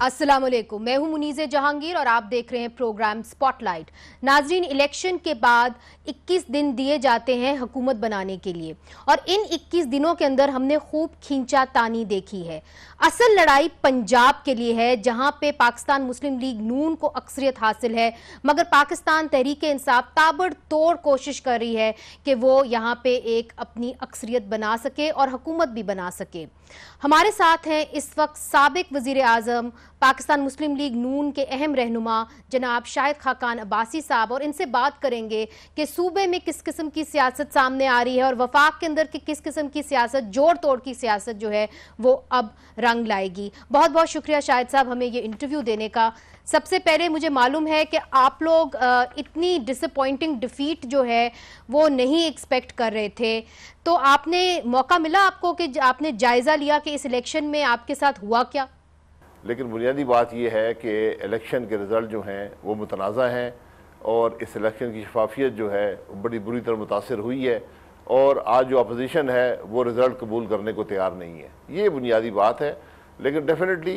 अस्सलाम वालेकुम, मैं हूं मुनीज़े जहांगीर और आप देख रहे हैं प्रोग्राम स्पॉटलाइट। नाजरीन, इलेक्शन के बाद 21 दिन दिए जाते हैं हुकूमत बनाने के लिए और इन 21 दिनों के अंदर हमने खूब खींचातानी देखी है। असल लड़ाई पंजाब के लिए है, जहां पे पाकिस्तान मुस्लिम लीग नून को अक्सरियत हासिल है, मगर पाकिस्तान तहरीक इंसाफ ताबड़तोड़ कोशिश कर रही है कि वो यहाँ पे एक अपनी अक्सरियत बना सके और हुकूमत भी बना सके। हमारे साथ हैं इस वक्त साबिक वजीर आजम पाकिस्तान मुस्लिम लीग नून के अहम रहनुमा जनाब शाहिद खाकान अब्बासी साहब, और इनसे बात करेंगे कि सूबे में किस किस्म की सियासत सामने आ रही है और वफाक के अंदर की किस किस्म की सियासत, जोड़ तोड़ की सियासत जो है वो अब रंग लाएगी। बहुत बहुत शुक्रिया शाहिद साहब हमें ये इंटरव्यू देने का। सबसे पहले मुझे मालूम है कि आप लोग इतनी डिसअपॉइंटिंग डिफीट जो है वो नहीं एक्सपेक्ट कर रहे थे, तो आपने मौका मिला आपको कि आपने जायजा लिया कि इस इलेक्शन में आपके साथ हुआ क्या? लेकिन बुनियादी बात यह है कि इलेक्शन के रिज़ल्ट जो हैं वो मुतनाज़ा हैं और इस इलेक्शन की शफाफियत जो है बड़ी बुरी तरह मुतासर हुई है और आज जो अपोजिशन है वो रिज़ल्ट कबूल करने को तैयार नहीं है। ये बुनियादी बात है, लेकिन डेफिनेटली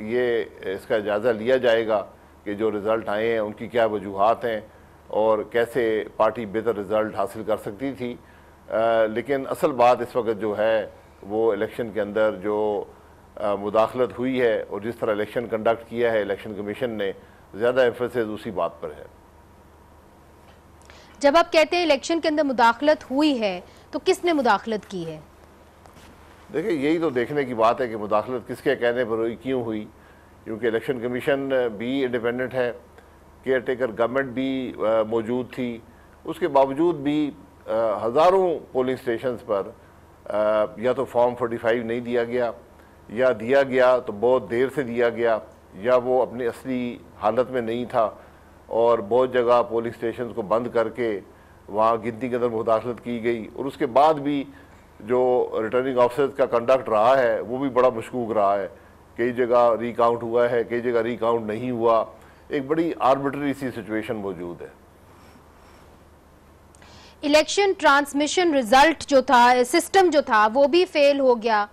ये इसका जायज़ा लिया जाएगा कि जो रिज़ल्ट आए हैं उनकी क्या वजूहात हैं और कैसे पार्टी बेहतर रिज़ल्ट हासिल कर सकती थी। लेकिन असल बात इस वक्त जो है वो इलेक्शन के अंदर जो मुदाखलत हुई है और जिस तरह इलेक्शन कंडक्ट किया है इलेक्शन कमीशन ने, ज़्यादा एम्फेसिस उसी बात पर है। जब आप कहते हैं इलेक्शन के अंदर मुदाखलत हुई है तो किसने मुदाखलत की है? देखिए, यही तो देखने की बात है कि मुदाखलत किसके कहने पर हुई, क्यों हुई, क्योंकि इलेक्शन कमीशन भी इंडिपेंडेंट है, केयर टेकर गवर्नमेंट भी मौजूद थी, उसके बावजूद भी हज़ारों पोलिंग स्टेशंस पर या तो फॉर्म 45 नहीं दिया गया या दिया गया तो बहुत देर से दिया गया या वो अपनी असली हालत में नहीं था और बहुत जगह पोलिंग स्टेशन को बंद करके वहाँ गिनती के अंदर मुदाखलत की गई। और उसके बाद भी जो रिटर्निंग ऑफिसर्स का कंडक्ट रहा है वो भी बड़ा मशकूक रहा है। कई जगह रिकाउंट हुआ है, कई जगह रिकाउंट नहीं हुआ। एक बड़ी आर्बिट्री सी सिचुएशन मौजूद है। इलेक्शन ट्रांसमिशन रिजल्ट जो था, सिस्टम जो था वो भी फेल हो गया,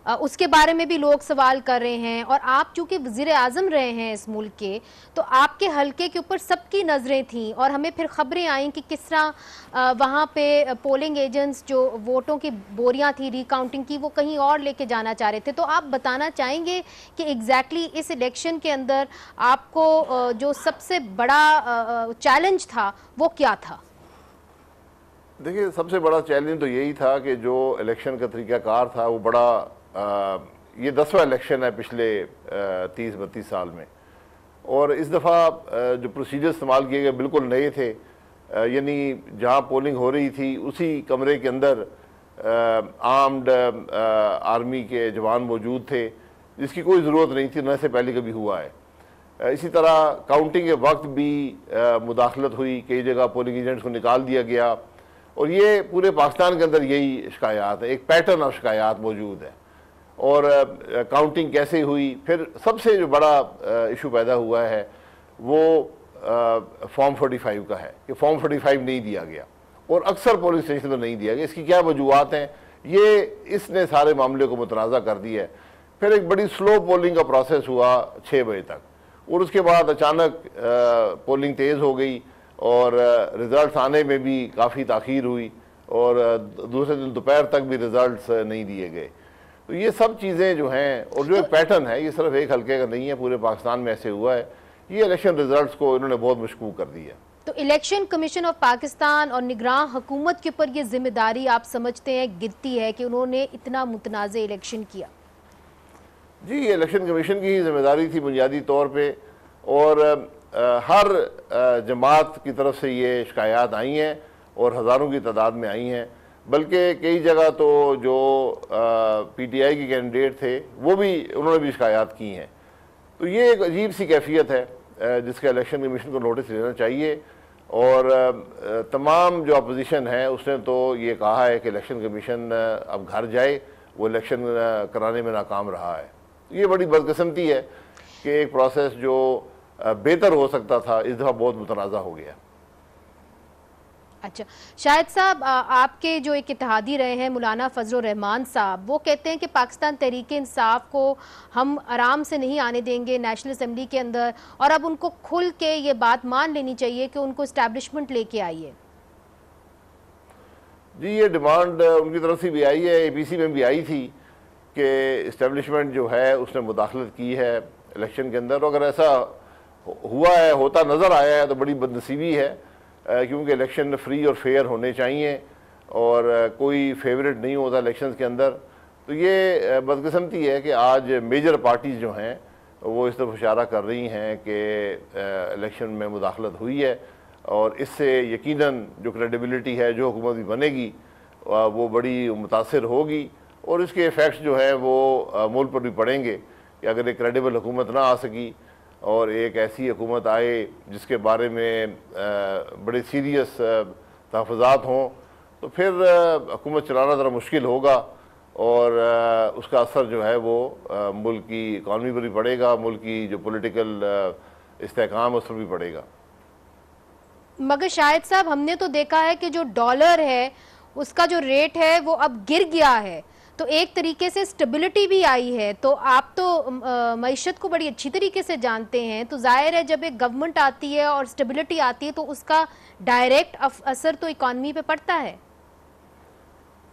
उसके बारे में भी लोग सवाल कर रहे हैं। और आप चूंकि वजीर आजम रहे हैं इस मुल्क के, तो आपके हलके के ऊपर सबकी नज़रें थीं और हमें फिर खबरें आई कि किस तरह वहाँ पे पोलिंग एजेंट्स जो वोटों की बोरियां थी रिकाउंटिंग की वो कहीं और लेके जाना चाह रहे थे। तो आप बताना चाहेंगे कि एग्जैक्टली इस इलेक्शन के अंदर आपको जो सबसे बड़ा चैलेंज था वो क्या था? देखिए, सबसे बड़ा चैलेंज तो यही था कि जो इलेक्शन का तरीक़ाकार था वो बड़ा ये 10वां इलेक्शन है पिछले 30-32 साल में, और इस दफ़ा जो प्रोसीजर इस्तेमाल किए गए बिल्कुल नए थे। यानी जहाँ पोलिंग हो रही थी उसी कमरे के अंदर आर्म्ड आर्मी के जवान मौजूद थे, जिसकी कोई ज़रूरत नहीं थी, न से पहले कभी हुआ है। इसी तरह काउंटिंग के वक्त भी मुदाखलत हुई, कई जगह पोलिंग एजेंट्स को निकाल दिया गया और ये पूरे पाकिस्तान के अंदर यही शिकायत है, एक पैटर्न ऑफ शिकायत मौजूद है। और काउंटिंग कैसे हुई, फिर सबसे जो बड़ा इशू पैदा हुआ है वो फॉर्म 45 का है कि फॉर्म 45 नहीं दिया गया और अक्सर पोलिंग स्टेशन पर नहीं दिया गया। इसकी क्या वजूहत हैं, ये इसने सारे मामले को मुतनाज़ा कर दिया है। फिर एक बड़ी स्लो पोलिंग का प्रोसेस हुआ 6 बजे तक और उसके बाद अचानक पोलिंग तेज़ हो गई और रिज़ल्ट आने में भी काफ़ी ताख़ीर हुई और दूसरे दिन दोपहर तक भी रिज़ल्ट नहीं दिए गए। तो ये सब चीज़ें जो हैं और जो एक पैटर्न है, ये सिर्फ एक हल्के का नहीं है, पूरे पाकिस्तान में ऐसे हुआ है। ये इलेक्शन रिजल्ट्स को इन्होंने बहुत मशकूक कर दिया। तो इलेक्शन कमीशन ऑफ पाकिस्तान और निगरान हुकूमत के ऊपर ये जिम्मेदारी आप समझते हैं गिरती है कि उन्होंने इतना मुतनाज़ इलेक्शन किया? जी, ये इलेक्शन कमीशन की ही जिम्मेदारी थी बुनियादी तौर पर, और हर जमात की तरफ से ये शिकायत आई हैं और हज़ारों की तादाद में आई हैं। बल्कि कई जगह तो जो PTI के कैंडिडेट थे वो भी, उन्होंने भी शिकायत की हैं। तो ये एक अजीब सी कैफियत है जिसका इलेक्शन कमीशन को नोटिस लेना चाहिए। और तमाम जो अपोजिशन है उसने तो ये कहा है कि इलेक्शन कमीशन अब घर जाए, वो इलेक्शन कराने में नाकाम रहा है। ये बड़ी बदकिस्मती है कि एक प्रोसेस जो बेहतर हो सकता था इस दफ़ा बहुत मुतनाज़ा हो गया। अच्छा, शाहिद साहब, आपके जो एक इत्तेहादी रहे हैं मौलाना फजल रहमान साहब, वो कहते हैं कि पाकिस्तान तहरीक इंसाफ को हम आराम से नहीं आने देंगे नेशनल असेंबली के अंदर, और अब उनको खुल के ये बात मान लेनी चाहिए कि उनको इस्टेब्लिशमेंट लेके आई है। जी, ये डिमांड उनकी तरफ से भी आई है, APC में भी आई थी कि इस्टेब्लिशमेंट जो है उसने मुदाखलत की है इलेक्शन के अंदर। अगर ऐसा हुआ है, होता नज़र आया है, तो बड़ी बदनसीबी है, क्योंकि इलेक्शन फ्री और फेयर होने चाहिए और कोई फेवरेट नहीं होता इलेक्शंस के अंदर। तो ये बदकिस्मती है कि आज मेजर पार्टीज़ जो हैं वो इस तरफ इशारा कर रही हैं कि इलेक्शन में मुदाखलत हुई है, और इससे यकीनन जो क्रेडिबिलिटी है, जो हुकूमत भी बनेगी वो बड़ी मुतासिर होगी, और इसके इफ़ेक्ट्स जो है वो मुल्क पर भी पड़ेंगे कि अगर एक क्रेडिबल हुकूमत ना आ सकी और एक ऐसी हुकूमत आए जिसके बारे में बड़े सीरियस तहफ़्फ़ुज़ात हों, तो फिर हुकूमत चलाना ज़रा मुश्किल होगा, और उसका असर जो है वो मुल्क की इकॉनमी पर भी पड़ेगा, मुल्क की जो पॉलिटिकल इस्तेहकाम है उस पर भी पड़ेगा। मगर शाहिद साहब, हमने तो देखा है कि जो डॉलर है उसका जो रेट है वो अब गिर गया है, तो एक तरीके से स्टेबिलिटी भी आई है। तो आप तो मईशत को बड़ी अच्छी तरीके से जानते हैं, तो जाहिर है जब एक गवर्नमेंट आती है और स्टेबिलिटी आती है तो उसका डायरेक्ट असर तो इकॉनमी पे पड़ता है।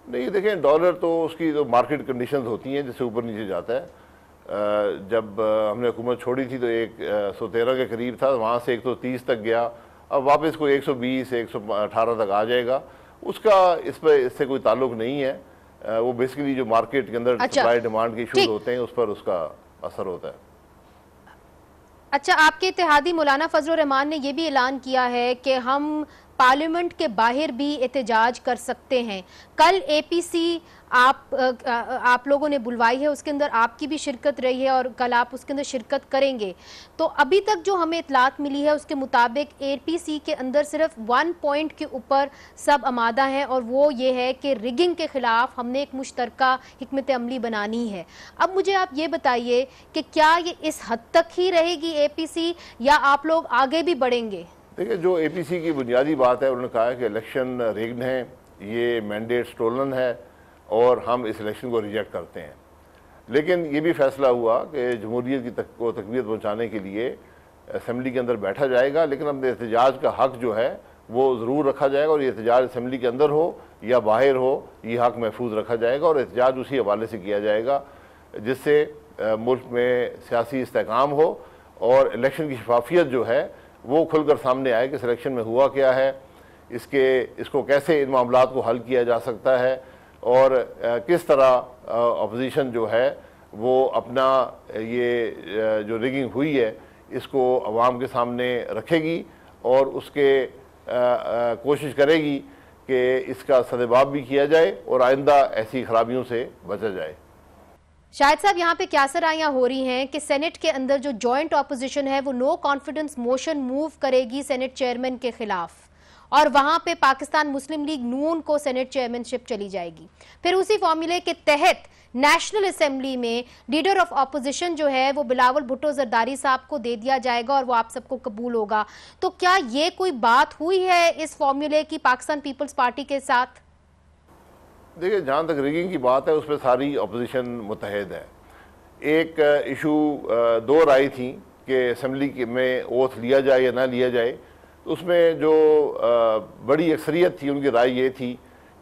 नहीं, देखें, डॉलर तो उसकी जो मार्केट कंडीशंस होती हैं जिससे ऊपर नीचे जाता है। जब हमने हुकूमत छोड़ी थी तो 113 के करीब था, वहाँ से 130 तक गया, अब वापस कोई 120 118 तक आ जाएगा। उसका इससे कोई ताल्लुक नहीं है, वो बेसिकली जो मार्केट के अंदर सप्लाई डिमांड के इशूज होते हैं उस पर उसका असर होता है। अच्छा, आपके इत्तेहादी मौलाना फजल रहमान ने यह भी ऐलान किया है कि हम पार्लियामेंट के बाहर भी एहतजाज कर सकते हैं। कल APC आप लोगों ने बुलवाई है, उसके अंदर आपकी भी शिरकत रही है और कल आप उसके अंदर शिरकत करेंगे। तो अभी तक जो हमें इतलात मिली है उसके मुताबिक APC के अंदर सिर्फ 1 पॉइंट के ऊपर सब आमादा हैं, और वो ये है कि रिगिंग के खिलाफ हमने एक मुश्तरका हिकमत अमली बनानी है। अब मुझे आप ये बताइए कि क्या ये इस हद तक ही रहेगी APC, या आप लोग आगे भी बढ़ेंगे? देखिए, जो APC की बुनियादी बात है, उन्होंने कहा है कि इलेक्शन रिग्ड हैं, ये मैंडेट स्टोलन है और हम इस इलेक्शन को रिजेक्ट करते हैं। लेकिन ये भी फैसला हुआ कि जमहूरियत को तकवीत पहुँचाने के लिए असम्बली के अंदर बैठा जाएगा, लेकिन अपने एहतजाज का हक जो है वो ज़रूर रखा जाएगा, और ये एहतजाज असम्बली के अंदर हो या बाहर हो, ये हक महफूज रखा जाएगा, और एहतजाज उसी हवाले से किया जाएगा जिससे मुल्क में सियासी इस्तेहकाम हो और इलेक्शन की शफाफियत जो है वो खुलकर सामने आए कि सिलेक्शन में हुआ क्या है, इसको कैसे इन मामलात को हल किया जा सकता है, और किस तरह अपोजिशन जो है वो अपना ये जो रिगिंग हुई है इसको अवाम के सामने रखेगी और उसके कोशिश करेगी कि इसका सदेबाब भी किया जाए और आइंदा ऐसी खराबियों से बचा जाए। शाहिद साहब, यहाँ पे क्या सराहियां हो रही हैं कि सेनेट के अंदर जो जॉइंट ऑपोजिशन है वो नो कॉन्फिडेंस मोशन मूव करेगी सेनेट चेयरमैन के खिलाफ, और वहां पे पाकिस्तान मुस्लिम लीग नून को सेनेट चेयरमैनशिप चली जाएगी। फिर उसी फॉर्मूले के तहत नेशनल असेंबली में लीडर ऑफ ऑपोजिशन जो है वो बिलावल भुट्टो जरदारी साहब को दे दिया जाएगा और वो आप सबको कबूल होगा। तो क्या ये कोई बात हुई है इस फॉर्मूले की पाकिस्तान पीपल्स पार्टी के साथ? देखिए, जहाँ तक रिगिंग की बात है उस पर सारी अपोजिशन मुतहद है। एक इशू दो राय थी कि असम्बली में ओथ लिया जाए या ना लिया जाए, तो उसमें जो बड़ी अक्सरियत थी उनकी राय ये थी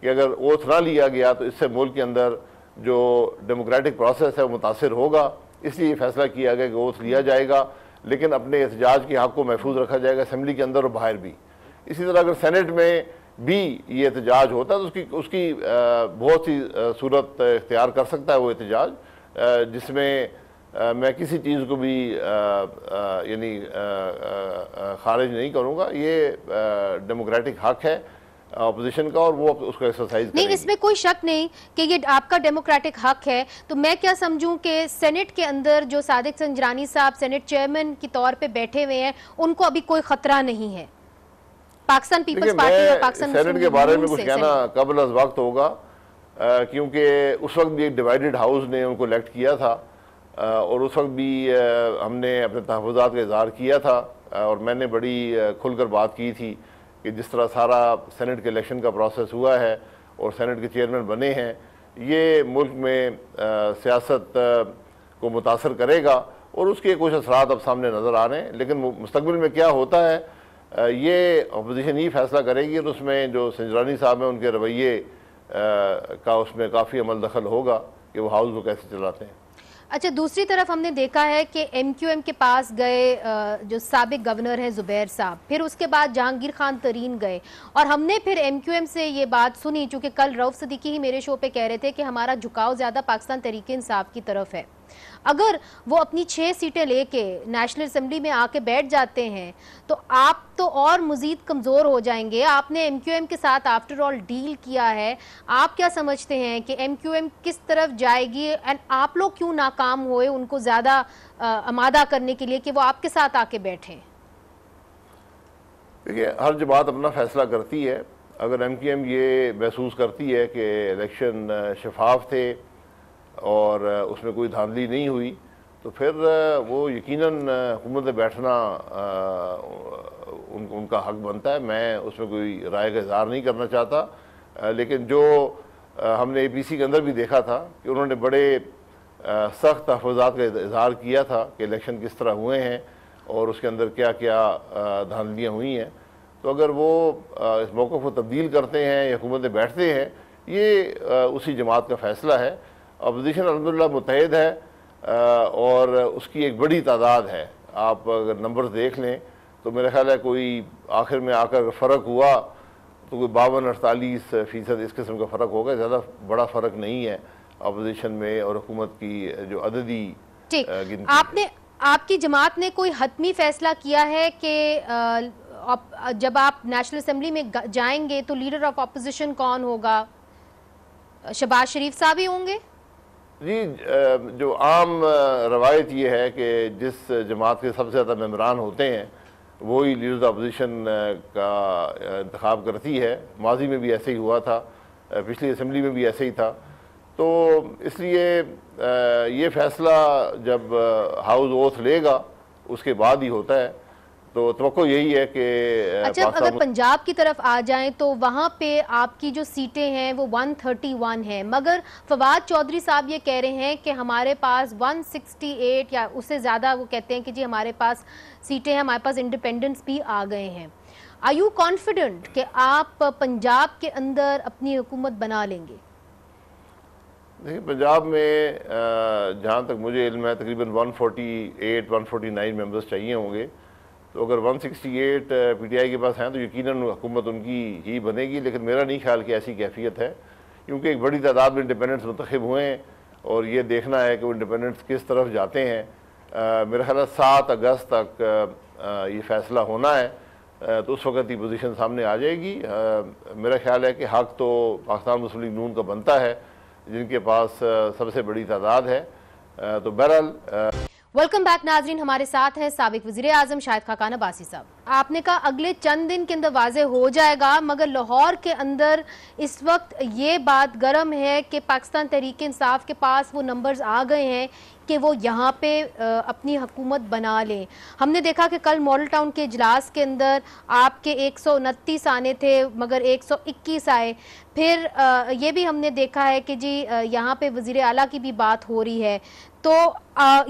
कि अगर ओथ ना लिया गया तो इससे मुल्क के अंदर जो डेमोक्रेटिक प्रोसेस है वो मुतासर होगा, इसलिए फैसला किया गया कि ओथ लिया जाएगा, लेकिन अपने एहतजाज के हक़ को महफूज रखा जाएगा असम्बली के अंदर और बाहर भी। इसी तरह अगर सेनेट में भी ये एहतजाज होता है तो उसकी बहुत सी सूरत इख्तियार कर सकता है वो एहतजाज, जिसमें मैं किसी चीज़ को भी यानी खारिज नहीं करूँगा। ये डेमोक्रेटिक हक है अपोजिशन का और वो उसको एक्सरसाइज नहीं, इसमें कोई शक नहीं कि ये आपका डेमोक्रेटिक हक है। तो मैं क्या समझूं कि सेनेट के अंदर जो सादिक संजरानी साहब सेनेट चेयरमैन के तौर पे बैठे हुए हैं उनको अभी कोई खतरा नहीं है पाकिस्तान पीपल्स पार्टी और पाकिस्तान सेनेट के बारे में कुछ कहना कबल अज़ वक्त होगा, क्योंकि उस वक्त भी एक डिवाइडेड हाउस ने उनको इलेक्ट किया था और उस वक्त भी हमने अपने तहफ़्फ़ुज़ात का इज़हार किया था और मैंने बड़ी खुलकर बात की थी कि जिस तरह सारा सेनेट के इलेक्शन का प्रोसेस हुआ है और सेनेट के चेयरमैन बने हैं, ये मुल्क में सियासत को मुतासर करेगा और उसके कुछ असरात अब सामने नज़र आ रहे हैं। लेकिन मुस्तकबिल में क्या होता है ये अपोजिशन ही फैसला करेगी और उसमें जो संजरानी साहब हैं उनके रवैये का उसमें काफ़ी अमल दखल होगा कि वो हाउस को कैसे चलाते हैं। अच्छा, दूसरी तरफ हमने देखा है कि MQM के पास गए जो साबिक गवर्नर हैं ज़ुबैर साहब, फिर उसके बाद जहांगीर खान तरीन गए और हमने फिर MQM से ये बात सुनी, चूँकि कल रऊफ सिद्दीकी ही मेरे शो पे कह रहे थे कि हमारा झुकाव ज़्यादा पाकिस्तान तहरीक इंसाफ की तरफ है। अगर वो अपनी 6 सीटें लेके नेशनल असेंबली में आके बैठ जाते हैं तो आप तो और मज़ीद कमज़ोर हो जाएंगे। आपने MQM के साथ आफ्टर ऑल डील किया है, आप क्या समझते हैं कि MQM किस तरफ जाएगी एंड आप लोग क्यों नाकाम हुए उनको ज़्यादा आमादा करने के लिए कि वो आपके साथ आके बैठें? देखिए, हर जमात अपना फैसला करती है। अगर MQM ये महसूस करती है कि इलेक्शन शफाफ थे और उसमें कोई धांधली नहीं हुई तो फिर वो यकीनन हुकूमत में बैठना उनका हक बनता है। मैं उसमें कोई राय का इज़हार नहीं करना चाहता, लेकिन जो हमने APC के अंदर भी देखा था कि उन्होंने बड़े सख्त तहफ़्फ़ुज़ात का इज़हार किया था कि इलेक्शन किस तरह हुए हैं और उसके अंदर क्या क्या धांधलियाँ हुई हैं। तो अगर वो इस मौक़े को तब्दील करते हैं या हुकूमत में बैठते हैं, ये उसी जमात का फ़ैसला है। अपोजिशन अल्हम्दुलिल्लाह मुत्तहिद है और उसकी एक बड़ी तादाद है। आप अगर नंबर देख लें तो मेरा ख्याल है कोई आखिर में आकर फ़र्क हुआ तो कोई 52-48% इस किस्म का फ़र्क होगा, ज़्यादा बड़ा फ़र्क नहीं है अपोजिशन में और हुकूमत की जो अददी गिनती। आपने आपकी जमात ने कोई हतमी फैसला किया है कि जब आप नेशनल असेंबली में जाएंगे तो लीडर ऑफ अपोजिशन कौन होगा? शहबाज शरीफ साहब ही होंगे? जी, जो आम रवायत ये है कि जिस जमात के सबसे ज़्यादा मेम्बरान होते हैं वही लीडर अपोजिशन का इंतखाब करती है। माजी में भी ऐसे ही हुआ था, पिछली असम्बली में भी ऐसे ही था। तो इसलिए ये फ़ैसला जब हाउस ओथ लेगा उसके बाद ही होता है। तो तवक्को यही है कि अच्छा, अगर पंजाब की तरफ आ जाएं तो वहाँ पे आपकी जो सीटें हैं वो 131 हैं, मगर फवाद चौधरी साहब ये कह रहे हैं कि हमारे पास 168 या उससे ज़्यादा, वो कहते हैं कि जी हमारे पास सीटें हैं, हमारे पास इंडिपेंडेंट्स भी आ गए हैं। आर यू कॉन्फिडेंट कि आप पंजाब के अंदर अपनी हुकूमत बना लेंगे? देखिए, पंजाब में जहाँ तक मुझे इल्म है तकरीबन 148-149 मेंबर्स चाहिए होंगे। तो अगर 168 PTI के पास हैं तो यकीनन हुकूमत उनकी ही बनेगी। लेकिन मेरा नहीं ख्याल कि ऐसी कैफियत है, क्योंकि एक बड़ी तादाद में इंडिपेंडेंट्स मुंतखब हुए हैं और ये देखना है कि वो इंडिपेंडेंट्स किस तरफ जाते हैं। मेरा ख्याल है 7 अगस्त तक ये फ़ैसला होना है, तो उस वक्त ही पोजीशन सामने आ जाएगी। मेरा ख्याल है कि हक़ तो पाकिस्तान मुस्लिम लीग नून का बनता है, जिनके पास सबसे बड़ी तादाद है। तो बहरहाल वेलकम बैक नाजरीन, हमारे साथ हैं साबिक वज़ीर आज़म शाहिद खाकान अब्बासी साहब। आपने कहा अगले चंद दिन के अंदर वाज़े हो जाएगा, मगर लाहौर के अंदर इस वक्त ये बात गर्म है कि पाकिस्तान तहरीक इंसाफ के पास वो नंबर्स आ गए हैं कि वो यहाँ पे अपनी हुकूमत बना लें। हमने देखा कि कल मॉडल टाउन के इजलास के अंदर आपके 129 आने थे मगर 121 आए। फिर ये भी हमने देखा है कि जी यहाँ पे वज़ीर आला की भी बात हो रही है। तो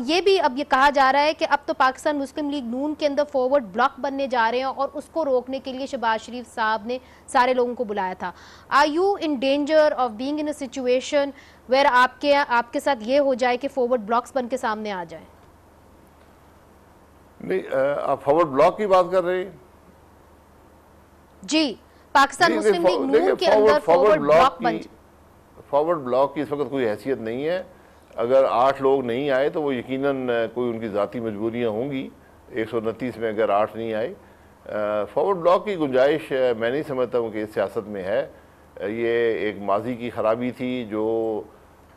ये भी अब ये कहा जा रहा है कि अब तो पाकिस्तान मुस्लिम लीग नून के अंदर फॉरवर्ड ब्लॉक बनने जा रहे हैं और उसको रोकने के लिए शहबाज शरीफ साहब ने सारे लोगों को बुलाया था। Are you in danger of being in a situation where आपके साथ ये हो जाए कि फॉरवर्ड ब्लॉक्स बन के सामने आ जाए? नहीं, आप फॉरवर्ड ब्लॉक की बात कर रहे हैं? जी, पाकिस्तान मुस्लिम लीग नून के अंदर फॉरवर्ड ब्लॉक की इस वक्त कोई हैसियत नहीं है। अगर 8 लोग नहीं आए तो वो यकीनन कोई उनकी ज़ाती मजबूरियाँ होंगी। 129 में अगर 8 नहीं आए, फॉरवर्ड ब्लॉक की गुंजाइश मैं नहीं समझता हूँ कि इस सियासत में है। ये एक माजी की ख़राबी थी जो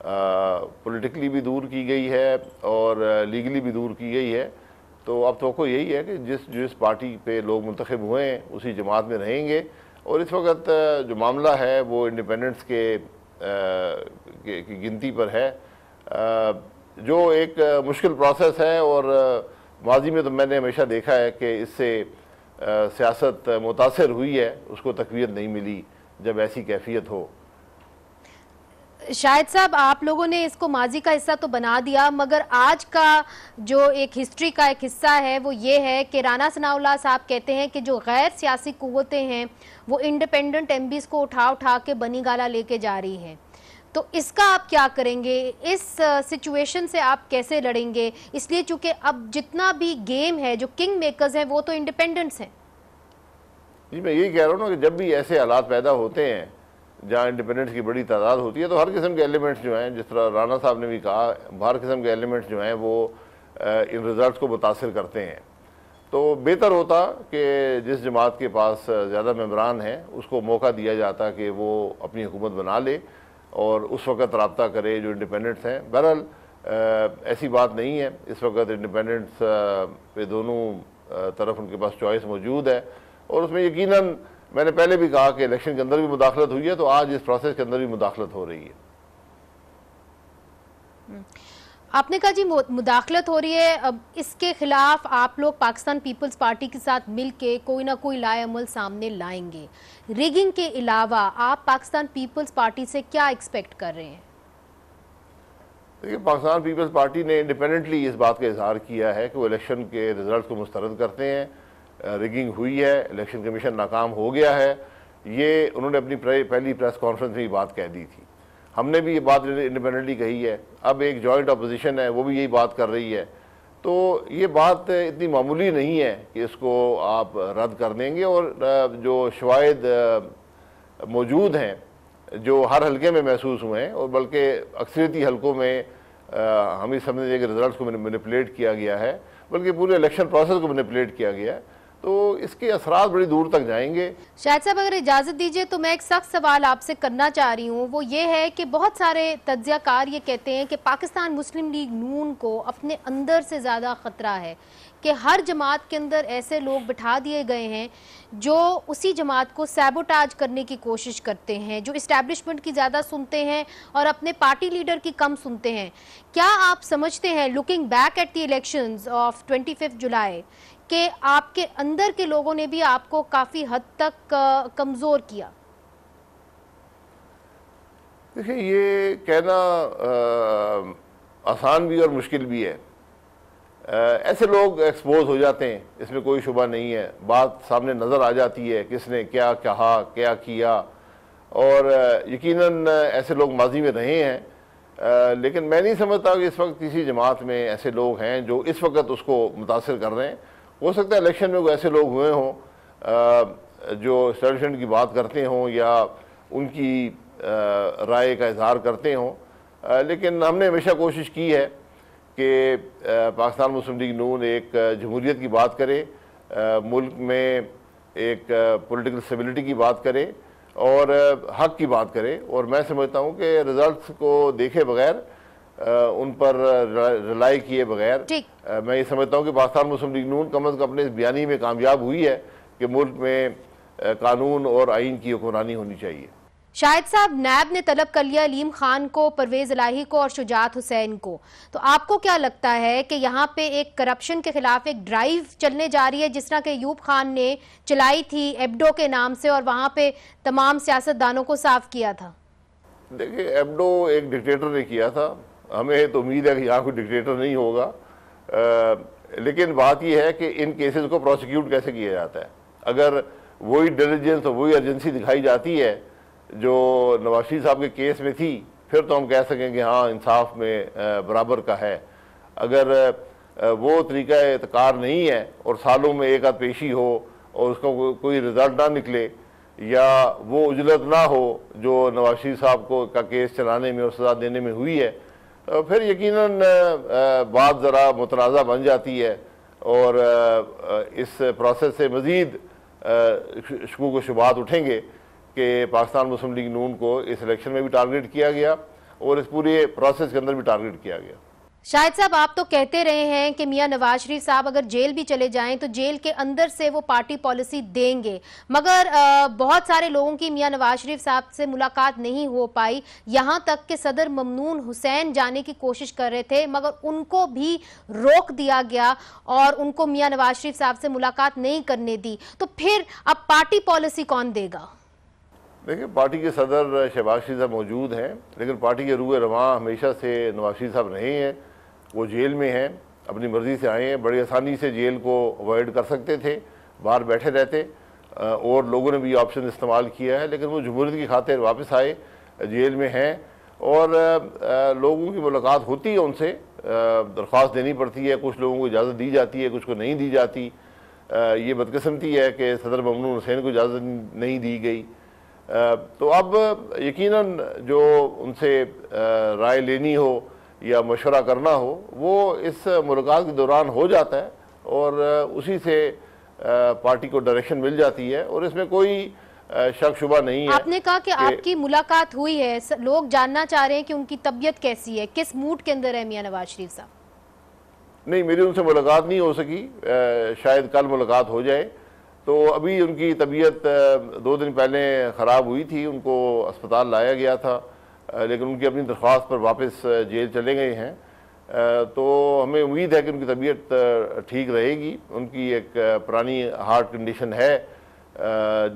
पॉलिटिकली भी दूर की गई है और लीगली भी दूर की गई है। तो अब तो यही है कि जिस पार्टी पे लोग मुंतखब हुए हैं उसी जमात में रहेंगे। और इस वक्त जो मामला है वो इंडिपेंडेंट्स की गिनती पर है, जो एक मुश्किल प्रोसेस है। और माजी में तो मैंने हमेशा देखा है कि इससे सियासत मुतासर हुई है उसको तक़वियत नहीं मिली जब ऐसी कैफियत हो। शाहिद साहब, आप लोगों ने इसको माजी का हिस्सा तो बना दिया, मगर आज का जो एक हिस्ट्री का एक हिस्सा है वो ये है कि राना सनाउल्लाह साहब कहते हैं कि जो गैर सियासी कुव्वतें हैं वो इंडिपेंडेंट एमपीज़ को उठा उठा के बनी गाला लेके जा रही हैं। तो इसका आप क्या करेंगे? इस सिचुएशन से आप कैसे लड़ेंगे? इसलिए चूंकि अब जितना भी गेम है, जो किंग मेकर्स हैं वो तो इंडिपेंडेंट्स हैं। जी, मैं यही कह रहा हूँ ना कि जब भी ऐसे हालात पैदा होते हैं जहाँ इंडिपेंडेंट्स की बड़ी तादाद होती है तो हर किस्म के एलिमेंट्स जो हैं, जिस तरह राना साहब ने भी कहा, हर किस्म के एलिमेंट्स जो हैं वो इन रिज़ल्ट्स को मुतासिर करते हैं। तो बेहतर होता कि जिस जमात के पास ज़्यादा मेंबरान हैं उसको मौका दिया जाता कि वो अपनी हुकूमत बना ले और उस वक़्त रब्ता करे जो इंडिपेंडेंट्स हैं। बहरहाल ऐसी बात नहीं है, इस वक्त इंडिपेंडेंट्स पे दोनों तरफ उनके पास चॉइस मौजूद है और उसमें यकीनन मैंने पहले भी कहा कि इलेक्शन के अंदर भी मुदाखलत हुई है तो आज इस प्रोसेस के अंदर भी मुदाखलत हो रही है। आपने कहा जी मुदाखलत हो रही है, अब इसके खिलाफ आप लोग पाकिस्तान पीपल्स पार्टी के साथ मिलके कोई ना कोई लाएअमल सामने लाएंगे। रिगिंग के अलावा आप पाकिस्तान पीपल्स पार्टी से क्या एक्सपेक्ट कर रहे हैं? देखिए, पाकिस्तान पीपल्स पार्टी ने इंडिपेंडेंटली इस बात का इजहार किया है कि वो इलेक्शन के रिजल्ट को मुस्तरद करते हैं। रिगिंग हुई है, इलेक्शन कमीशन नाकाम हो गया है, ये उन्होंने अपनी पहली प्रेस कॉन्फ्रेंस में ही बात कह दी थी। हमने भी ये बात इंडिपेंडेंटली कही है। अब एक जॉइंट अपोजिशन है वो भी यही बात कर रही है। तो ये बात इतनी मामूली नहीं है कि इसको आप रद्द कर देंगे और जो शवाहिद मौजूद हैं जो हर हलके में महसूस हुए हैं और बल्कि अक्सरियती हलकों में हम ये समझते हैं कि रिजल्ट को मैनिपुलेट किया गया है, बल्कि पूरे इलेक्शन प्रोसेस को मैनिपुलेट किया गया है, तो इसके असरात बड़ी दूर तक जाएंगे। शाहिद साहब, अगर इजाज़त दीजिए तो मैं एक सख्त सवाल आपसे करना चाह रही हूँ। वो ये है कि बहुत सारे तज्ज़ियाकार ये कहते हैं कि पाकिस्तान मुस्लिम लीग नून को अपने अंदर से ज़्यादा ख़तरा है कि हर जमात के अंदर ऐसे लोग बिठा दिए गए हैं जो उसी जमात को सैबोटाज करने की कोशिश करते हैं, जो इस्टेब्लिशमेंट की ज़्यादा सुनते हैं और अपने पार्टी लीडर की कम सुनते हैं। क्या आप समझते हैं, looking back at the elections of 25 जुलाई, कि आपके अंदर के लोगों ने भी आपको काफ़ी हद तक कमज़ोर किया? देखिए, ये कहना आसान भी और मुश्किल भी है। ऐसे लोग एक्सपोज हो जाते हैं, इसमें कोई शुबा नहीं है। बात सामने नज़र आ जाती है किसने क्या कहा, क्या किया, और यकीनन ऐसे लोग माजी में रहे हैं। लेकिन मैं नहीं समझता कि इस वक्त किसी जमात में ऐसे लोग हैं जो इस वक्त उसको मुतासिर कर रहे हैं। हो सकता है इलेक्शन में ऐसे लोग हुए हों जो एस्टेब्लिशमेंट की बात करते हों या उनकी राय का इजहार करते हों, लेकिन हमने हमेशा कोशिश की है कि पाकिस्तान मुस्लिम लीग नून एक जमहूरियत की बात करे, मुल्क में एक पॉलिटिकल स्टेबिलिटी की बात करे और हक की बात करे। और मैं समझता हूँ कि रिजल्ट्स को देखे बगैर, उन पर रिलाई किए बगैर, मैं ये समझता हूँ कि पाकिस्तान मुस्लिम लीग नून कम अज़ कम अपने इस बयानी में कामयाब हुई है कि मुल्क में कानून और आइन की हुक्मरानी होनी चाहिए। शाहिद साहब, नैब ने तलब कर लिया अलीम खान को, परवेज इलाही को और शुजात हुसैन को, तो आपको क्या लगता है कि यहाँ पे एक करप्शन के खिलाफ एक ड्राइव चलने जा रही है जिस तरह के यूब खान ने चलाई थी एब्डो के नाम से और वहाँ पे तमाम सियासतदानों को साफ किया था? देखिए, एब्डो एक डिक्टेटर ने किया था, हमें तो उम्मीद है कि यहाँ कोई डिक्टेटर नहीं होगा। लेकिन बात यह है कि इन केसेस को प्रोसिक्यूट कैसे किया जाता है। अगर वही डिलीजेंस और वही अर्जेंसी दिखाई जाती है जो नवाज शरीफ साहब के केस में थी, फिर तो हम कह सकेंगे हाँ इंसाफ में बराबर का है। अगर वो तरीका एतकार नहीं है और सालों में एक आध पेशी हो और उसका कोई रिजल्ट ना निकले या वो उजलत ना हो जो नवाज शरीफ साहब को का केस चलाने में और सज़ा देने में हुई है, फिर यकीनन बात ज़रा मुतनाज़ा बन जाती है और इस प्रोसेस से मज़ीद शकूक व शुबहात उठेंगे कि पाकिस्तान मुस्लिम लीग नून को इस इलेक्शन में भी टारगेट किया गया और इस पूरे प्रोसेस के अंदर भी टारगेट किया गया। शाहिद साहब, आप तो कहते रहे हैं कि मियां नवाज शरीफ साहब अगर जेल भी चले जाएं तो जेल के अंदर से वो पार्टी पॉलिसी देंगे, मगर बहुत सारे लोगों की मियां नवाज शरीफ साहब से मुलाकात नहीं हो पाई। यहां तक कि सदर ममनून हुसैन जाने की कोशिश कर रहे थे मगर उनको भी रोक दिया गया और उनको मियां नवाज शरीफ साहब से मुलाकात नहीं करने दी। तो फिर अब पार्टी पॉलिसी कौन देगा? देखिए, पार्टी के सदर शहबाज शरीफ साहब मौजूद हैं, लेकिन पार्टी के रूह रवां हमेशा से नवाज शरीफ साहब रहे हैं। वो जेल में हैं, अपनी मर्ज़ी से आए हैं, बड़ी आसानी से जेल को अवॉइड कर सकते थे, बाहर बैठे रहते, और लोगों ने भी ऑप्शन इस्तेमाल किया है, लेकिन वो जमहूरियत की खातिर वापस आए, जेल में हैं और लोगों की मुलाकात होती है उनसे, दरख्वास्त देनी पड़ती है, कुछ लोगों को इजाज़त दी जाती है, कुछ को नहीं दी जाती। ये बदकिस्मती है कि सदर ममनून हुसैन को इजाज़त नहीं दी गई। तो अब यकीनन जो उनसे राय लेनी हो या मशवरा करना हो वो इस मुलाकात के दौरान हो जाता है और उसी से पार्टी को डायरेक्शन मिल जाती है और इसमें कोई शक शुबा नहीं है। आपने कहा कि आपकी मुलाकात हुई है, लोग जानना चाह रहे हैं कि उनकी तबीयत कैसी है, किस मूड के अंदर है मियां नवाज शरीफ साहब? नहीं, मेरी उनसे मुलाकात नहीं हो सकी, शायद कल मुलाकात हो जाए। तो अभी उनकी तबीयत 2 दिन पहले ख़राब हुई थी, उनको अस्पताल लाया गया था, लेकिन उनकी अपनी दरख्वास्त पर वापस जेल चले गए हैं। तो हमें उम्मीद है कि उनकी तबीयत ठीक रहेगी। उनकी एक पुरानी हार्ट कंडीशन है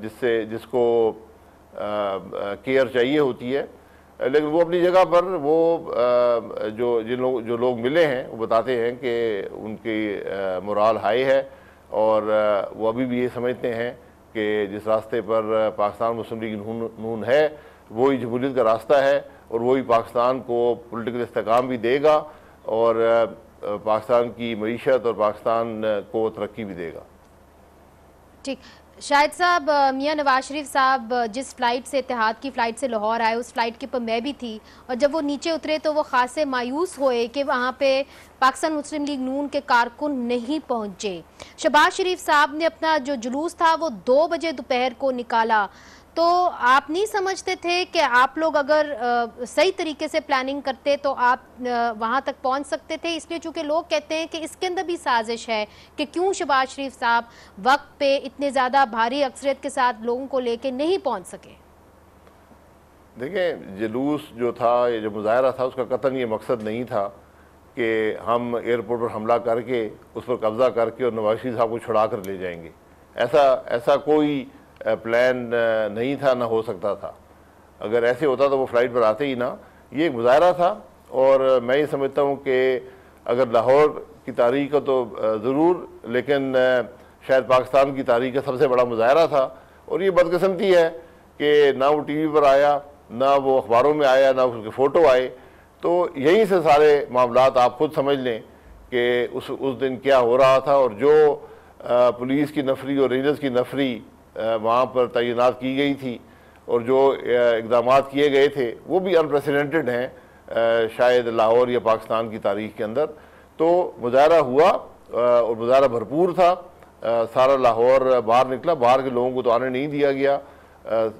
जिसको केयर चाहिए होती है, लेकिन वो अपनी जगह पर वो जो लोग मिले हैं वो बताते हैं कि उनकी मोराल हाई है और वो अभी भी ये समझते हैं कि जिस रास्ते पर पाकिस्तान मुस्लिम लीग नून है वही जमहूरियत का रास्ता है और वही पाकिस्तान को पॉलिटिकल इस्तेकाम भी देगा और पाकिस्तान की मईशत और पाकिस्तान को तरक्की भी देगा। ठीक, शाहिद साहब, मियां नवाज शरीफ साहब जिस फ़्लाइट से, इत्तेहाद की फ़्लाइट से लाहौर आए, उस फ़्लाइट के ऊपर मैं भी थी और जब वो नीचे उतरे तो वो खासे मायूस हुए कि वहाँ पे पाकिस्तान मुस्लिम लीग नून के कारकुन नहीं पहुँचे। शहबाज शरीफ साहब ने अपना जो जुलूस था वो 2 बजे दोपहर को निकाला। तो आप नहीं समझते थे कि आप लोग अगर सही तरीके से प्लानिंग करते तो आप वहां तक पहुंच सकते थे? इसलिए चूंकि लोग कहते हैं कि इसके अंदर भी साजिश है कि क्यों शहबाज शरीफ साहब वक्त पे इतने ज़्यादा भारी अक्सरियत के साथ लोगों को लेके नहीं पहुंच सके। देखिए, जुलूस जो था, ये जो मुजाहरा था, उसका कतई ये मकसद नहीं था कि हम एयरपोर्ट पर हमला करके उस पर कब्ज़ा करके और नवाज शरीफ साहब को छुड़ा कर ले जाएंगे। ऐसा कोई प्लान नहीं था, ना हो सकता था। अगर ऐसे होता तो वो फ़्लाइट पर आते ही ना। ये एक मुजाहरा था और मैं ये समझता हूँ कि अगर लाहौर की तारीख का तो ज़रूर, लेकिन शायद पाकिस्तान की तारीख का सबसे बड़ा मुजाहरा था। और ये बदकिस्मती है कि ना वो टीवी पर आया, ना वो अखबारों में आया, ना उसके फ़ोटो आए। तो यहीं से सारे मामलात आप खुद समझ लें कि उस दिन क्या हो रहा था। और जो पुलिस की नफरी और रेंजर्स की नफरी वहाँ पर तैनात की गई थी और जो इक़दाम किए गए थे वो भी अनप्रेसिडेंटेड हैं शायद लाहौर या पाकिस्तान की तारीख़ के अंदर। तो मुजाहरा हुआ और मुजाहरा भरपूर था, सारा लाहौर बाहर निकला, बाहर के लोगों को तो आने नहीं दिया गया,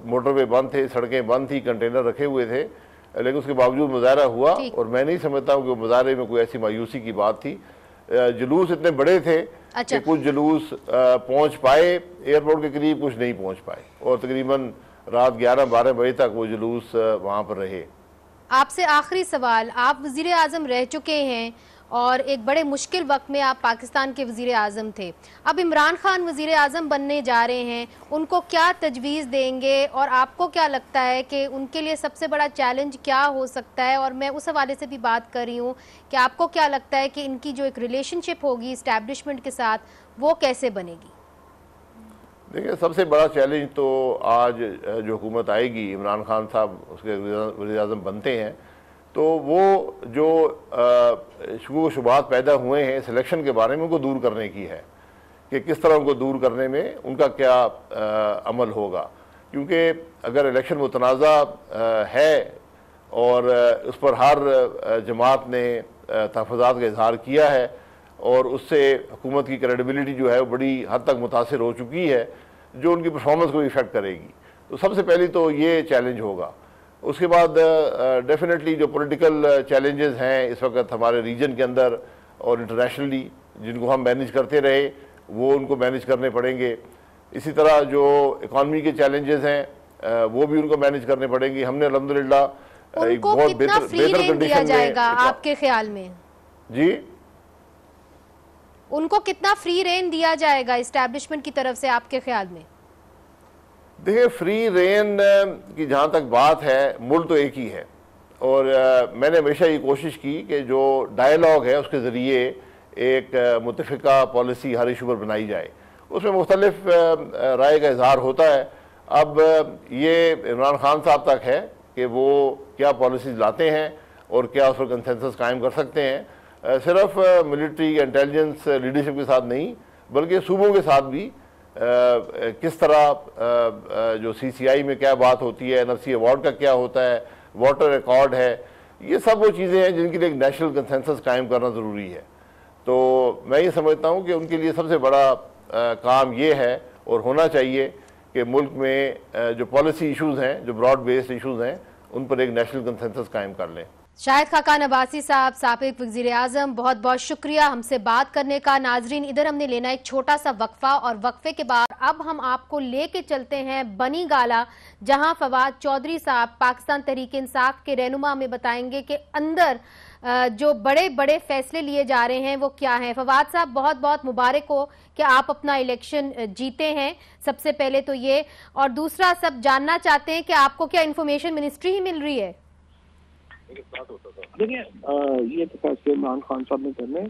मोटरवे बंद थे, सड़कें बंद थी, कंटेनर रखे हुए थे, लेकिन उसके बावजूद मुजाहरा हुआ। और मैं नहीं समझता हूँ कि मुजाहरे में कोई ऐसी मायूसी की बात थी। जुलूस इतने बड़े थे कि कुछ जुलूस पहुंच पाए एयरपोर्ट के करीब, कुछ नहीं पहुंच पाए और तकरीबन रात 11-12 बजे तक वो जुलूस वहां पर रहे। आपसे आखिरी सवाल, आप वज़ीर आज़म रह चुके हैं और एक बड़े मुश्किल वक्त में आप पाकिस्तान के वज़ीर आज़म थे, अब इमरान खान वज़ीर आज़म बनने जा रहे हैं, उनको क्या तजवीज़ देंगे और आपको क्या लगता है कि उनके लिए सबसे बड़ा चैलेंज क्या हो सकता है? और मैं उस हवाले से भी बात कर रही हूँ कि आपको क्या लगता है कि इनकी जो एक रिलेशनशिप होगी इस्टेब्लिशमेंट के साथ वो कैसे बनेगी? देखिए, सबसे बड़ा चैलेंज तो आज जो हुकूमत आएगी, इमरान खान साहब उसके वज़ीर आज़म बनते हैं, तो वो जो शुबह शुबात पैदा हुए हैं सिलेक्शन के बारे में उनको दूर करने की है कि किस तरह उनको दूर करने में उनका क्या अमल होगा। क्योंकि अगर इलेक्शन मुतनाज़ा है और उस पर हर जमात ने तहफ़्फ़ुज़ात का इजहार किया है और उससे हुकूमत की क्रेडिबिलिटी जो है वो बड़ी हद तक मुतासिर हो चुकी है, जो उनकी परफॉर्मेंस को इफ़ेक्ट करेगी। तो सबसे पहले तो ये चैलेंज होगा। उसके बाद डेफिनेटली जो पॉलिटिकल चैलेंजेस हैं इस वक्त हमारे रीजन के अंदर और इंटरनेशनली, जिनको हम मैनेज करते रहे, वो उनको मैनेज करने पड़ेंगे। इसी तरह जो इकॉनमी के चैलेंजेस हैं वो भी उनको मैनेज करने पड़ेंगे। हमने अल्हम्दुलिल्लाह एक बहुत बेहतर कंडीशन जाएगा आपके ख्याल में? जी, उनको कितना फ्री रेन दिया जाएगा इस्टेब्लिशमेंट की तरफ से आपके ख्याल में? देखिए, फ्री रेन की जहाँ तक बात है, मुल्क तो एक ही है और मैंने हमेशा ये कोशिश की कि जो डायलॉग है उसके ज़रिए एक मुतफ़िका पॉलिसी हर इशू पर बनाई जाए। उसमें मुख्तलिफ राय का इजहार होता है। अब ये इमरान खान साहब तक है कि वो क्या पॉलिसीज़ लाते हैं और क्या उस पर कंसेंसस कायम कर सकते हैं। सिर्फ मिलिट्री इंटेलिजेंस लीडरशिप के साथ नहीं, बल्कि सूबों के साथ भी किस तरह जो CCI में क्या बात होती है, NFC अवार्ड का क्या होता है, वाटर रिकॉर्ड है, ये सब वो चीज़ें हैं जिनके लिए एक नेशनल कंसेंसस कायम करना ज़रूरी है। तो मैं ये समझता हूँ कि उनके लिए सबसे बड़ा काम ये है और होना चाहिए कि मुल्क में जो पॉलिसी इश्यूज़ हैं, जो ब्रॉड बेस्ड इश्यूज़ हैं, उन पर एक नेशनल कंसेंसस कायम कर लें। शाहिद खाकान अब्बासी साहब, साबिक वज़ीर आज़म, बहुत बहुत शुक्रिया हमसे बात करने का। नाजरीन, इधर हमने लेना एक छोटा सा वक्फा और वक्फे के बाद अब हम आपको लेके चलते हैं बनी गाला, जहां फवाद चौधरी साहब पाकिस्तान तहरीक इंसाफ के रहनुमा हमें बताएंगे कि अंदर जो बड़े बड़े फैसले लिए जा रहे हैं वो क्या हैं। फवाद साहब, बहुत बहुत मुबारक हो कि आप अपना इलेक्शन जीते हैं, सबसे पहले तो ये। और दूसरा, सब जानना चाहते हैं कि आपको क्या इन्फॉर्मेशन मिनिस्ट्री ही मिल रही है? देखिए, ये तो फैसले इमरान खान साहब ने करने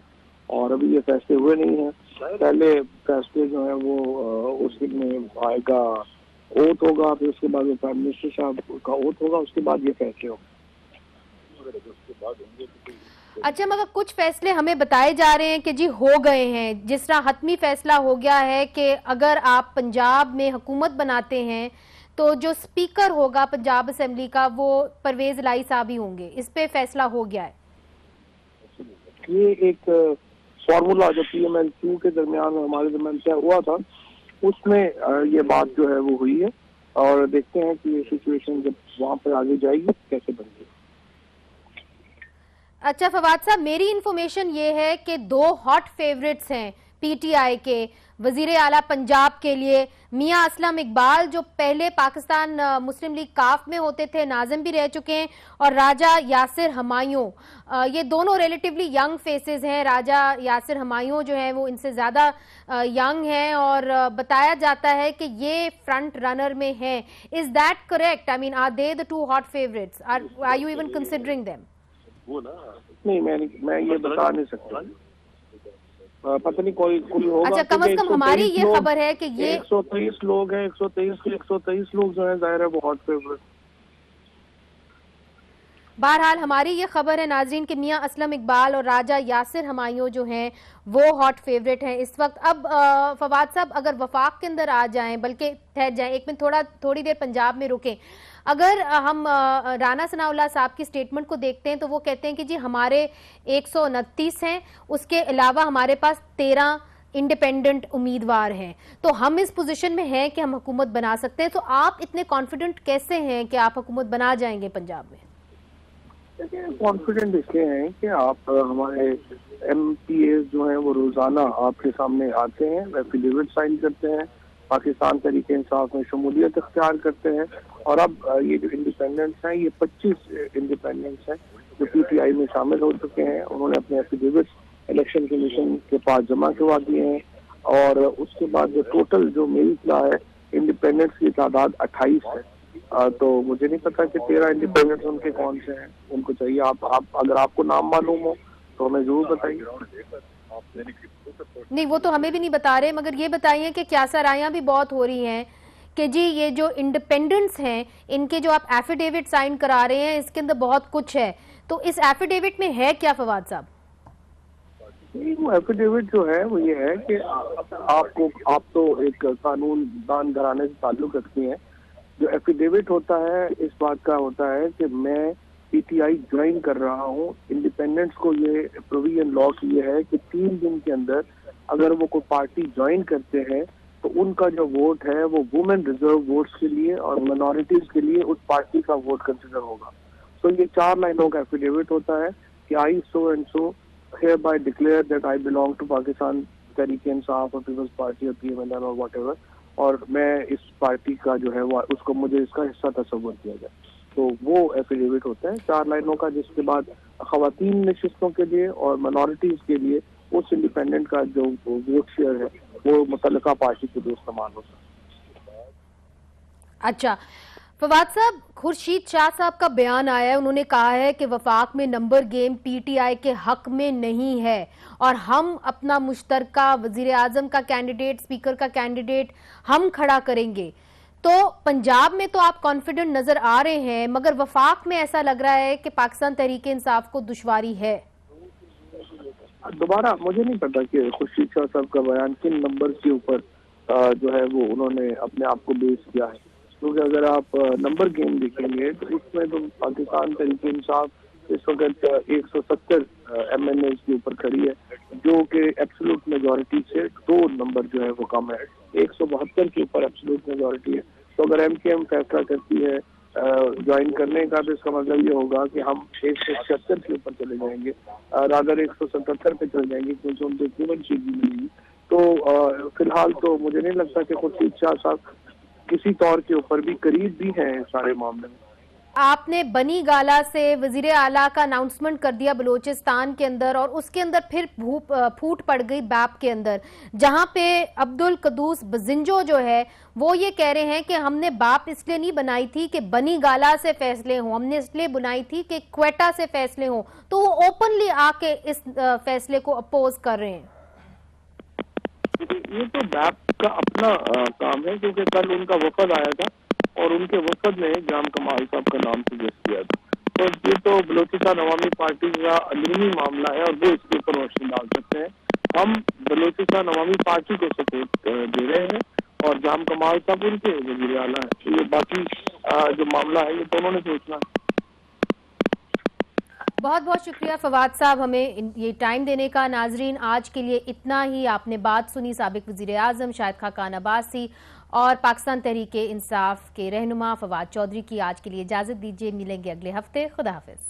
और अभी ये फैसले हुए नहीं हैं। पहले फैसले जो है वो उस दिन में आएगा, ओथ होगा, फिर उसके बाद प्राइम मिनिस्टर साहब का ओथ होगा, उसके बाद ये फैसले होंगे। अच्छा, मगर कुछ फैसले हमें बताए जा रहे हैं कि जी हो गए हैं। जिस तरह हतमी फैसला हो गया है कि अगर आप पंजाब में हुकूमत बनाते हैं तो जो स्पीकर होगा पंजाब असेंबली का वो परवेज लाई साहब ही होंगे, इस पे फैसला हो गया है। ये एक फॉर्मूला जो PML2 के दरमियान हमारे दरमियान तय हुआ था, उसमें ये बात जो है वो हुई है और देखते हैं कि ये सिचुएशन जब वहाँ पर आगे जाएगी कैसे बनेगी। अच्छा फवाद साहब, मेरी इंफॉर्मेशन ये है कि 2 हॉट फेवरेट्स हैं PTI के वजीर आला पंजाब के लिए, मियां असलम इकबाल जो पहले पाकिस्तान मुस्लिम लीग काफ में होते थे, नाज़िम भी रह चुके हैं, और राजा यासिर हमायूं। ये दोनों रिलेटिवली यंग फेसेस हैं। राजा यासिर हमायूं जो है वो इनसे ज़्यादा यंग हैं और बताया जाता है कि ये फ्रंट रनर में हैं। Is that correct? I mean, are they the 2 hot favourites? Are you even considering them? नहीं, मैं ये बता नहीं सकता, पता नहीं कोई होगा। अच्छा, कम से कम हमारी ये खबर है कि ये 123 लोग हैं, 123 लोग जो है जाहिर है वो हॉट फेवरेट। बहरहाल हमारी ये खबर है नाजरीन कि मियां असलम इकबाल और राजा यासिर हमायूं जो हैं वो हॉट फेवरेट हैं इस वक्त। अब फवाद साहब, अगर वफाक के अंदर आ जाएं, बल्कि ठहर जाएं एक मिनट, थोड़ी देर पंजाब में रुकें। अगर हम राना सनाउल्लाह साहब की स्टेटमेंट को देखते हैं तो वो कहते हैं कि जी हमारे 129 हैं, उसके अलावा हमारे पास 13 इंडिपेंडेंट उम्मीदवार हैं, तो हम इस पोजीशन में हैं कि हम हुकूमत बना सकते हैं। तो आप इतने कॉन्फिडेंट कैसे हैं कि आप हुकूमत बना जाएंगे पंजाब में? कॉन्फिडेंट इसलिए हैं कि आप हमारे MPAs जो हैं वो रोजाना आपके सामने आते हैं, एफिडेविट साइन करते हैं, पाकिस्तान तरीके इंसाफ में शमूलियत इख्तियार करते हैं। और अब ये जो इंडिपेंडेंट्स हैं, ये 25 इंडिपेंडेंट्स हैं जो PTI में शामिल हो चुके हैं। उन्होंने अपने एफिडेविट इलेक्शन कमीशन के पास जमा करवा दिए हैं और उसके बाद जो टोटल जो मेरी इत्तला है इंडिपेंडेंट्स की तादाद 28 है। तो मुझे नहीं पता कि 13 इंडिपेंडेंट्स उनके कौन से हैं, उनको चाहिए। आप अगर आपको नाम मालूम हो तो हमें जरूर बताइए। नहीं, वो तो हमें भी नहीं बता रहे, मगर ये बताइए कि क्या सरायां भी बहुत हो रही हैं कि जी ये जो इंडिपेंडेंट्स हैं इनके जो आप एफिडेविट साइन करा रहे हैं इसके अंदर बहुत कुछ है, तो इस एफिडेविट में है क्या फवाद साहब? वो एफिडेविट जो है वो ये है कि आप तो एक कानून दान घराने से ताल्लुक रखती हैं। जो एफिडेविट होता है इस बात का होता है कि मैं PTI ज्वाइन कर रहा हूँ। इंडिपेंडेंट्स को ये प्रोविजन लॉ की ये है कि 3 दिन के अंदर अगर वो कोई पार्टी ज्वाइन करते हैं तो उनका जो वोट है वो वुमेन रिजर्व वोट्स के लिए और माइनॉरिटीज के लिए उस पार्टी का वोट कंसिडर होगा। तो ये 4 लाइनों का एफिडेविट होता है कि I so and so hereby declare that I belong to Pakistan Tehreek-e-Insaf और पीपल्स पार्टी और PMLN और व्हाटएवर, और मैं इस पार्टी का जो है वो उसको मुझे इसका हिस्सा तस्वुर किया जाए। तो वो एफिडेविट होता है 4 लाइनों का, जिसके बाद खवातीन नशिस्तों के लिए और माइनॉरिटीज के लिए उस इंडिपेंडेंट का जो वोट शेयर है वो मुतल्लिका पार्टी के लिए इस्तेमाल होता है। अच्छा फवाद साहब, खुर्शीद शाह साहब का बयान आया है, उन्होंने कहा है कि वफाक में नंबर गेम PTI के हक में नहीं है और हम अपना मुश्तरका वजीर आजम का कैंडिडेट, स्पीकर का कैंडिडेट हम खड़ा करेंगे। तो पंजाब में तो आप कॉन्फिडेंट नजर आ रहे हैं, मगर वफाक में ऐसा लग रहा है कि पाकिस्तान तहरीक-ए-इंसाफ को दुश्वारी है। दोबारा मुझे नहीं पता कि खुर्शीद शाह साहब का बयान किन नंबर के ऊपर जो है वो उन्होंने अपने आप को बेस किया है, क्योंकि अगर आप नंबर गेम देखेंगे तो उसमें तो पाकिस्तान तहरीक-ए-इंसाफ इस वक्त 170 MNA के ऊपर खड़ी है, जो कि एब्सोल्यूट मेजॉरिटी से 2 नंबर जो है वो कम है। 172 के ऊपर एब्सोल्यूट मेजॉरिटी है। तो अगर MKM फैसला करती है ज्वाइन करने का, तो इसका मतलब ये होगा कि हम 176 के ऊपर चले जाएंगे, अगर 177 पे चले जाएंगे, क्योंकि उनको हुकूमत सीट भी मिलेगी। तो फिलहाल तो मुझे नहीं लगता कि खुर्शीद शाह साहब किसी तौर के ऊपर भी करीब भी हैं सारे मामले में। आपने बनी गाला से वजीर आला का अनाउंसमेंट कर दिया बलूचिस्तान के अंदर, और उसके अंदर फिर फूट पड़ गई बैप के अंदर, जहां पे अब्दुल कदूस बजिंजो जो है वो ये कह रहे हैं कि हमने बाप इसलिए नहीं बनाई थी कि बनी गाला से फैसले हों, हमने इसलिए बनाई थी कि क्वेटा से फैसले हों। तो वो ओपनली आके इस फैसले को अपोज कर रहे हैं। ये तो बैप का अपना काम है, क्योंकि कल उनका वफद आया था और उनके वफद ने जाम कमाल साहब का नाम सजेस्ट किया था। तो ये तो बलूचिस्तान अवामी पार्टी का अंदरूनी मामला है और वो इसके ऊपर रोशनी डाल सकते हैं। हम बलूचिस्तान अवामी पार्टी को सपोर्ट दे रहे हैं और जाम कमाल साहब उनके वजीर आला है। तो ये बाकी जो मामला है ये तो उन्होंने सोचना है। बहुत बहुत शुक्रिया फवाद साहब हमें ये टाइम देने का। नाजरीन, आज के लिए इतना ही। आपने बात सुनी साबिक वजीर आजम शाहिद खाकान अब्बासी और पाकिस्तान तहरीक-ए-इंसाफ के रहनुमा फवाद चौधरी की। आज के लिए इजाजत दीजिए, मिलेंगे अगले हफ्ते। खुदा हाफिज।